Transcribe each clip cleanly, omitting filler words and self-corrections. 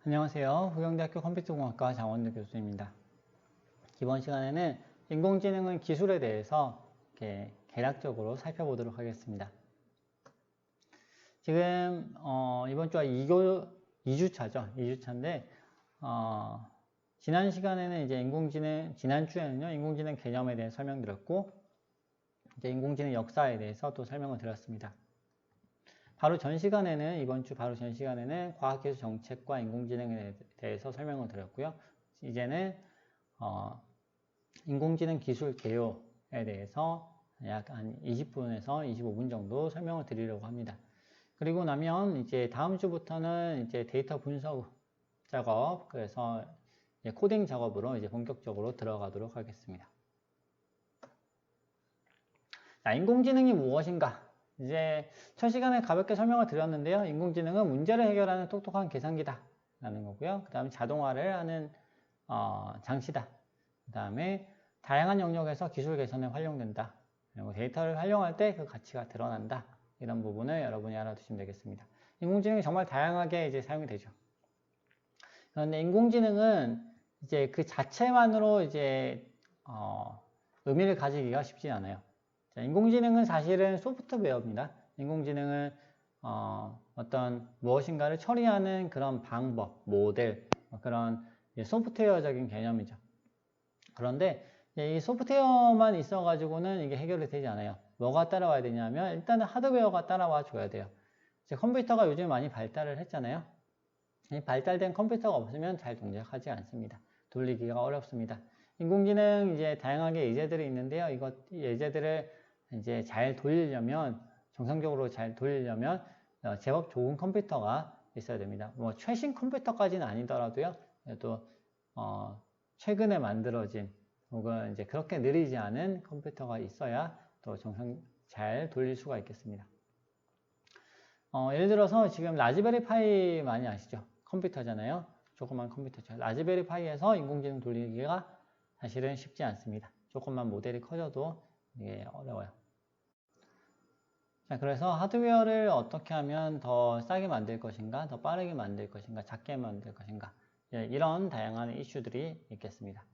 안녕하세요. 후경대학교 컴퓨터공학과 장원주 교수입니다. 이번 시간에는 인공지능은 기술에 대해서 이렇게 개략적으로 살펴보도록 하겠습니다. 지금 이번 주가 2주차죠. 2주차인데 지난 시간에는 이제 지난주에는요 인공지능 개념에 대해 설명드렸고 이제 인공지능 역사에 대해서 또 설명을 드렸습니다. 이번 주 바로 전 시간에는 과학기술 정책과 인공지능에 대해서 설명을 드렸고요. 이제는 인공지능 기술 개요에 대해서 약 한 20분에서 25분 정도 설명을 드리려고 합니다. 그리고 나면 이제 다음 주부터는 이제 데이터 분석 작업, 그래서 이제 코딩 작업으로 이제 본격적으로 들어가도록 하겠습니다. 자, 인공지능이 무엇인가? 이제 첫 시간에 가볍게 설명을 드렸는데요. 인공지능은 문제를 해결하는 똑똑한 계산기다 라는 거고요. 그 다음에 자동화를 하는 장치다. 그 다음에 다양한 영역에서 기술 개선에 활용된다. 그리고 데이터를 활용할 때 그 가치가 드러난다. 이런 부분을 여러분이 알아두시면 되겠습니다. 인공지능이 정말 다양하게 이제 사용이 되죠. 그런데 인공지능은 이제 그 자체만으로 이제 의미를 가지기가 쉽지 않아요. 인공지능은 사실은 소프트웨어입니다. 인공지능은 어떤 무엇인가를 처리하는 그런 방법, 모델, 그런 소프트웨어적인 개념이죠. 그런데 이 소프트웨어만 있어가지고는 이게 해결이 되지 않아요. 뭐가 따라와야 되냐면 일단은 하드웨어가 따라와 줘야 돼요. 이제 컴퓨터가 요즘 많이 발달을 했잖아요. 이 발달된 컴퓨터가 없으면 잘 동작하지 않습니다. 돌리기가 어렵습니다. 인공지능 이제 다양하게 예제들이 있는데요. 예제들을 이제 잘 돌리려면, 정상적으로 잘 돌리려면 제법 좋은 컴퓨터가 있어야 됩니다. 뭐 최신 컴퓨터까지는 아니더라도요. 또 최근에 만들어진 혹은 이제 그렇게 느리지 않은 컴퓨터가 있어야 또 잘 돌릴 수가 있겠습니다. 예를 들어서 지금 라즈베리 파이 많이 아시죠? 컴퓨터잖아요. 조그만 컴퓨터죠. 라즈베리 파이에서 인공지능 돌리기가 사실은 쉽지 않습니다. 조금만 모델이 커져도 이게 어려워요. 자, 그래서 하드웨어를 어떻게 하면 더 싸게 만들 것인가, 더 빠르게 만들 것인가, 작게 만들 것인가, 이런 다양한 이슈들이 있겠습니다.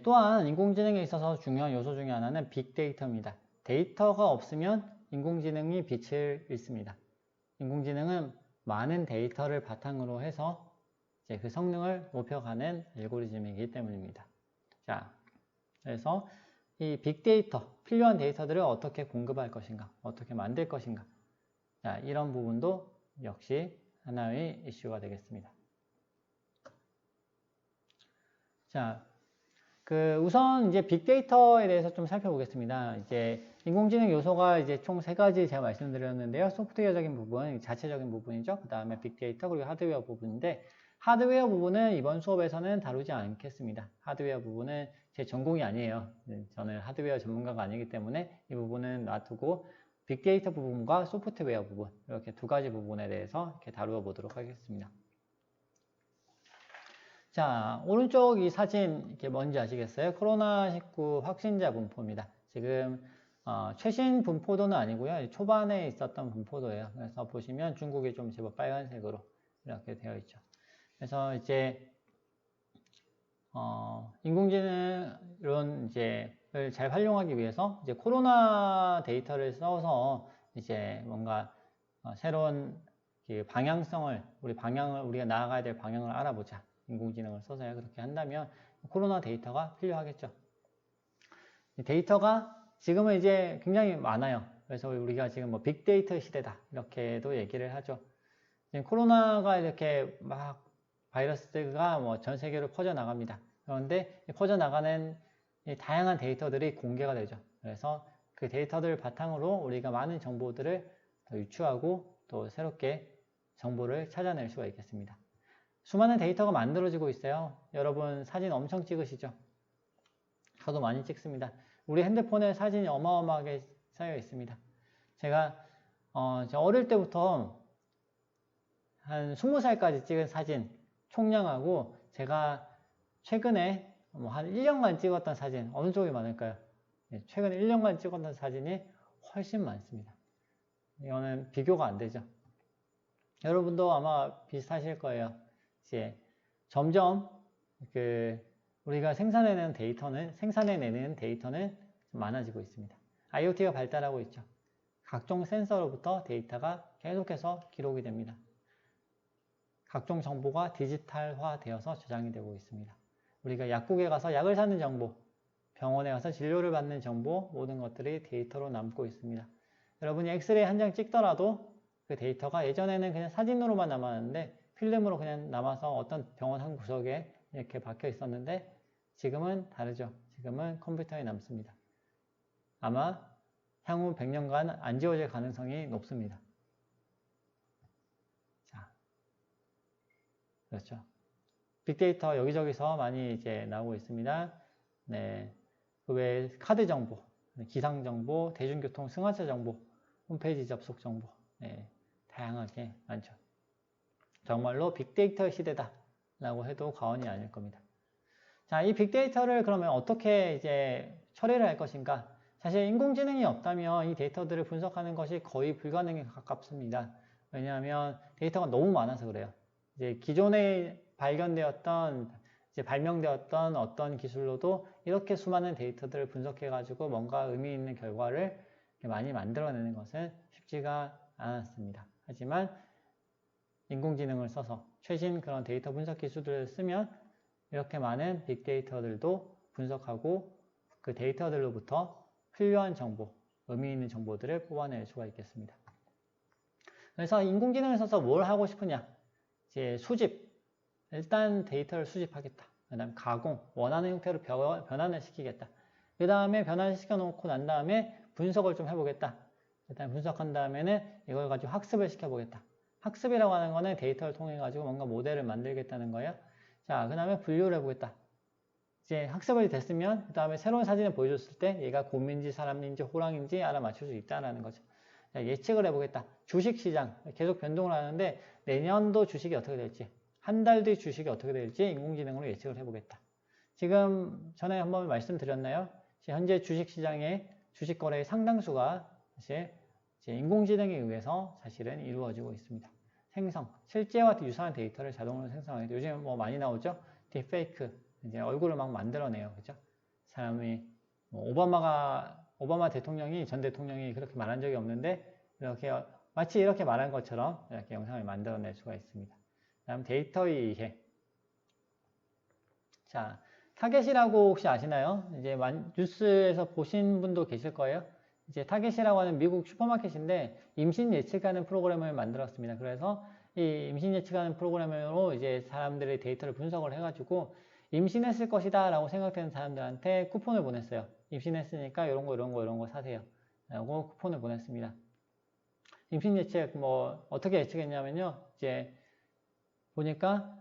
또한 인공지능에 있어서 중요한 요소 중에 하나는 빅데이터입니다. 데이터가 없으면 인공지능이 빛을 잃습니다. 인공지능은 많은 데이터를 바탕으로 해서 이제 그 성능을 높여가는 알고리즘이기 때문입니다. 자, 그래서 이 빅데이터, 필요한 데이터들을 어떻게 공급할 것인가, 어떻게 만들 것인가. 자, 이런 부분도 역시 하나의 이슈가 되겠습니다. 자, 우선 이제 빅데이터에 대해서 좀 살펴보겠습니다. 이제 인공지능 요소가 이제 총 3가지 제가 말씀드렸는데요. 소프트웨어적인 부분, 자체적인 부분이죠. 그 다음에 빅데이터, 그리고 하드웨어 부분인데, 하드웨어 부분은 이번 수업에서는 다루지 않겠습니다. 하드웨어 부분은 제 전공이 아니에요. 저는 하드웨어 전문가가 아니기 때문에 이 부분은 놔두고 빅데이터 부분과 소프트웨어 부분, 이렇게 2가지 부분에 대해서 이렇게 다루어 보도록 하겠습니다. 자, 오른쪽 이 사진 이게 뭔지 아시겠어요? 코로나19 확진자 분포입니다. 지금 최신 분포도는 아니고요. 초반에 있었던 분포도예요. 그래서 보시면 중국이 좀 제법 빨간색으로 이렇게 되어 있죠. 그래서 이제 인공지능 이런 이제를 잘 활용하기 위해서 이제 코로나 데이터를 써서 이제 뭔가 새로운 방향성을 우리가 나아가야 될 방향을 알아보자. 인공지능을 써서요. 그렇게 한다면 코로나 데이터가 필요하겠죠. 데이터가 지금은 이제 굉장히 많아요. 그래서 우리가 지금 뭐 빅데이터 시대다 이렇게도 얘기를 하죠. 코로나가 이렇게 막 바이러스가 뭐 전 세계로 퍼져나갑니다. 그런데 퍼져나가는 다양한 데이터들이 공개가 되죠. 그래서 그 데이터들 바탕으로 우리가 많은 정보들을 더 유추하고 또 새롭게 정보를 찾아낼 수가 있겠습니다. 수많은 데이터가 만들어지고 있어요. 여러분 사진 엄청 찍으시죠? 저도 많이 찍습니다. 우리 핸드폰에 사진이 어마어마하게 쌓여 있습니다. 제가 어릴 때부터 한 20살까지 찍은 사진 총량하고 제가 최근에 한 1년간 찍었던 사진 어느 쪽이 많을까요? 최근에 1년간 찍었던 사진이 훨씬 많습니다. 이거는 비교가 안 되죠. 여러분도 아마 비슷하실 거예요. 이제 점점 우리가 생산해내는 데이터는 좀 많아지고 있습니다. IoT가 발달하고 있죠. 각종 센서로부터 데이터가 계속해서 기록이 됩니다. 각종 정보가 디지털화 되어서 저장이 되고 있습니다. 우리가 약국에 가서 약을 사는 정보, 병원에 가서 진료를 받는 정보, 모든 것들이 데이터로 남고 있습니다. 여러분이 엑스레이 한 장 찍더라도 그 데이터가 예전에는 그냥 사진으로만 남았는데 필름으로 그냥 남아서 어떤 병원 한 구석에 이렇게 박혀 있었는데 지금은 다르죠. 지금은 컴퓨터에 남습니다. 아마 향후 100년간 안 지워질 가능성이 높습니다. 자, 그렇죠. 빅데이터 여기저기서 많이 이제 나오고 있습니다. 네. 그 외에 카드 정보, 기상 정보, 대중교통 승하차 정보, 홈페이지 접속 정보, 네. 다양하게 많죠. 정말로 빅데이터의 시대다 라고 해도 과언이 아닐 겁니다. 자, 이 빅데이터를 그러면 어떻게 이제 처리를 할 것인가? 사실 인공지능이 없다면 이 데이터들을 분석하는 것이 거의 불가능에 가깝습니다. 왜냐하면 데이터가 너무 많아서 그래요. 이제 기존에 발명되었던 어떤 기술로도 이렇게 수많은 데이터들을 분석해가지고 뭔가 의미 있는 결과를 많이 만들어내는 것은 쉽지가 않았습니다. 하지만 인공지능을 써서 최신 그런 데이터 분석 기술들을 쓰면 이렇게 많은 빅데이터들도 분석하고 그 데이터들로부터 필요한 정보, 의미 있는 정보들을 뽑아낼 수가 있겠습니다. 그래서 인공지능을 써서 뭘 하고 싶으냐? 이제 일단 데이터를 수집하겠다. 그 다음 가공, 원하는 형태로 변환을 시키겠다. 그 다음에 변환을 시켜놓고 난 다음에 분석을 좀 해보겠다. 일단 분석한 다음에는 이걸 가지고 학습을 시켜보겠다. 학습이라고 하는 거는 데이터를 통해 가지고 뭔가 모델을 만들겠다는 거예요. 자, 그 다음에 분류를 해보겠다. 이제 학습이 됐으면 그 다음에 새로운 사진을 보여줬을 때 얘가 곰인지 사람인지 호랑인지 알아맞힐 수 있다는 거죠. 자, 예측을 해보겠다. 주식시장 계속 변동을 하는데 내년도 주식이 어떻게 될지, 한 달 뒤 주식이 어떻게 될지 인공지능으로 예측을 해보겠다. 지금 전에 한번 말씀드렸나요? 현재 주식시장의 주식 거래의 상당수가 사실 인공지능에 의해서 사실은 이루어지고 있습니다. 실제와 유사한 데이터를 자동으로 생성하게 요즘 뭐 많이 나오죠? 딥페이크, 이제 얼굴을 막 만들어내요, 그죠? 사람이 오바마 대통령이 전 대통령이 그렇게 말한 적이 없는데 마치 이렇게 말한 것처럼 이렇게 영상을 만들어낼 수가 있습니다. 다음 데이터의 이해. 자, 타겟이라고 혹시 아시나요? 이제 뉴스에서 보신 분도 계실 거예요. 이제 타겟이라고 하는 미국 슈퍼마켓인데 임신 예측하는 프로그램을 만들었습니다. 그래서 이 임신 예측하는 프로그램으로 이제 사람들의 데이터를 분석을 해가지고 임신했을 것이다 라고 생각되는 사람들한테 쿠폰을 보냈어요. 임신했으니까 이런 거 사세요. 라고 쿠폰을 보냈습니다. 임신 예측 어떻게 예측했냐면요. 이제 보니까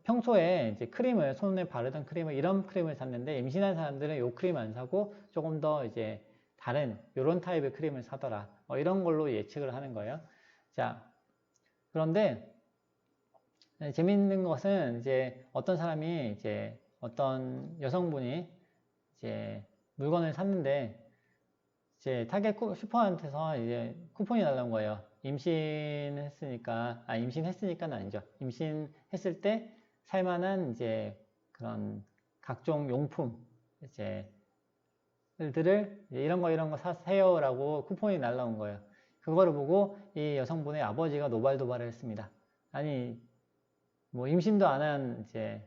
평소에 이제 손에 바르던 크림을 이런 크림을 샀는데 임신한 사람들은 이 크림 안 사고 조금 더 이제 다른 이런 타입의 크림을 사더라. 이런 걸로 예측을 하는 거예요. 자, 그런데 재미있는 것은 이제 어떤 여성분이 이제 물건을 샀는데 이제 타겟 슈퍼한테서 이제 쿠폰이 날라온 거예요. 임신했으니까는 아니죠. 임신했을 때 살만한 이제 그런 각종 용품 들을 이런 거 사세요라고 쿠폰이 날라온 거예요. 그거를 보고 이 여성분의 아버지가 노발도발을 했습니다. 아니 임신도 안 한 이제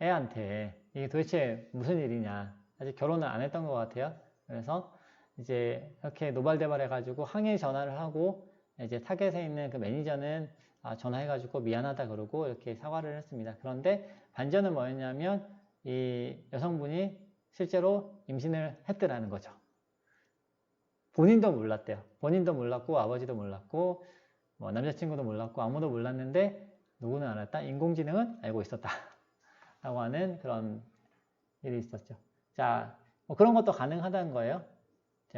애한테 이게 도대체 무슨 일이냐. 아직 결혼을 안 했던 것 같아요. 그래서 이제 이렇게 노발대발해가지고 항의 전화를 하고 이제 타겟에 있는 그 매니저는 전화해가지고 미안하다 그러고 이렇게 사과를 했습니다. 그런데 반전은 뭐였냐면 이 여성분이 실제로 임신을 했더라는 거죠. 본인도 몰랐대요. 본인도 몰랐고 아버지도 몰랐고 남자친구도 몰랐고 아무도 몰랐는데 누구는 알았다? 인공지능은 알고 있었다. 라고 하는 그런 일이 있었죠. 자, 그런 것도 가능하다는 거예요.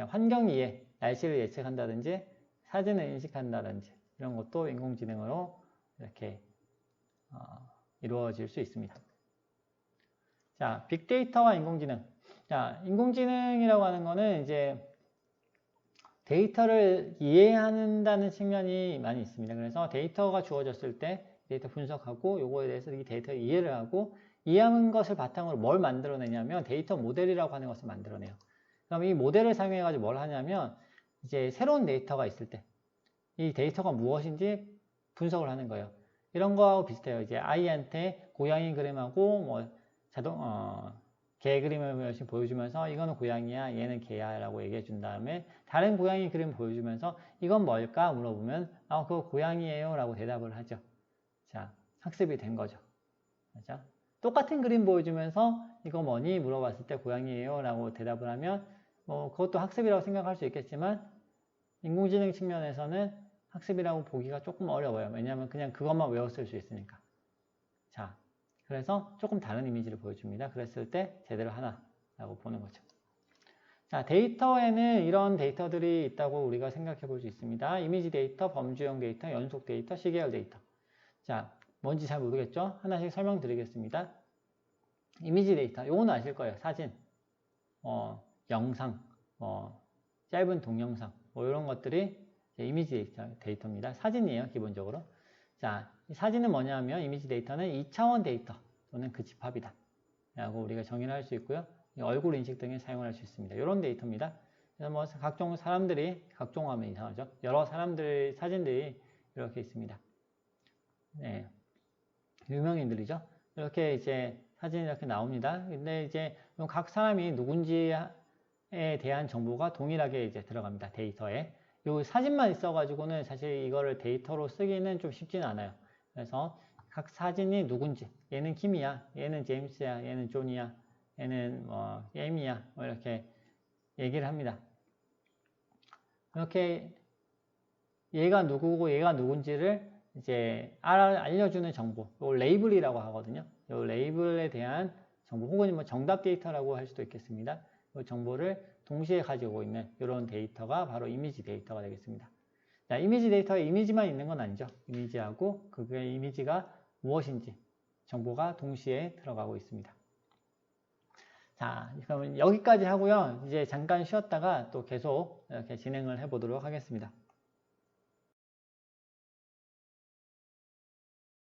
환경 이해, 날씨를 예측한다든지 사진을 인식한다든지 이런 것도 인공지능으로 이렇게 이루어질 수 있습니다. 자, 빅데이터와 인공지능. 자, 인공지능이라고 하는 거는 이제 데이터를 이해한다는 측면이 많이 있습니다. 그래서 데이터가 주어졌을 때 데이터 분석하고 요거에 대해서 이 데이터 이해를 하고 이해한 것을 바탕으로 뭘 만들어내냐면 데이터 모델이라고 하는 것을 만들어내요. 그럼 이 모델을 사용해 가지고 뭘 하냐면 이제 새로운 데이터가 있을 때 이 데이터가 무엇인지 분석을 하는 거예요. 이런 거하고 비슷해요. 이제 아이한테 고양이 그림하고 뭐 개 그림을 열심히 보여주면서 이거는 고양이야, 얘는 개야 라고 얘기해 준 다음에 다른 고양이 그림 보여주면서 이건 뭘까 물어보면 그거 고양이에요 라고 대답을 하죠. 자, 학습이 된 거죠. 맞죠? 똑같은 그림 보여주면서 이거 뭐니 물어봤을 때 고양이에요 라고 대답을 하면 뭐 그것도 학습이라고 생각할 수 있겠지만 인공지능 측면에서는 학습이라고 보기가 조금 어려워요. 왜냐하면 그냥 그것만 외웠을 수 있으니까. 자, 그래서 조금 다른 이미지를 보여줍니다. 그랬을 때 제대로 하나라고 보는 거죠. 자, 데이터에는 이런 데이터들이 있다고 우리가 생각해 볼 수 있습니다. 이미지 데이터, 범주형 데이터, 연속 데이터, 시계열 데이터. 자, 뭔지 잘 모르겠죠? 하나씩 설명드리겠습니다. 이미지 데이터, 요거는 아실 거예요. 사진, 영상, 짧은 동영상, 뭐 이런 것들이 이미지 데이터입니다. 사진이에요, 기본적으로. 자, 사진은 뭐냐면 이미지 데이터는 2차원 데이터 또는 그 집합이다 라고 우리가 정의를 할 수 있고요. 얼굴 인식 등에 사용을 할 수 있습니다. 이런 데이터입니다. 그래서 뭐 각종 사람들이, 각종 하면 이상하죠. 여러 사람들 사진들이 이렇게 있습니다. 네, 유명인들이죠. 이렇게 이제 사진이 이렇게 나옵니다. 근데 이제 각 사람이 누군지에 대한 정보가 동일하게 이제 들어갑니다. 데이터에. 요 사진만 있어가지고는 사실 이거를 데이터로 쓰기는 좀 쉽지는 않아요. 그래서 각 사진이 누군지, 얘는 킴이야, 얘는 제임스야, 얘는 존이야, 얘는 에이미야, 뭐 이렇게 얘기를 합니다. 이렇게 얘가 누구고 얘가 누군지를 이제 알려주는 정보, 요 레이블이라고 하거든요. 요 레이블에 대한 정보, 혹은 뭐 정답 데이터라고 할 수도 있겠습니다. 이 정보를 동시에 가지고 있는 이런 데이터가 바로 이미지 데이터가 되겠습니다. 자, 이미지 데이터에 이미지만 있는 건 아니죠. 이미지하고 그게 이미지가 무엇인지 정보가 동시에 들어가고 있습니다. 자, 그러면 여기까지 하고요. 이제 잠깐 쉬었다가 또 계속 이렇게 진행을 해보도록 하겠습니다.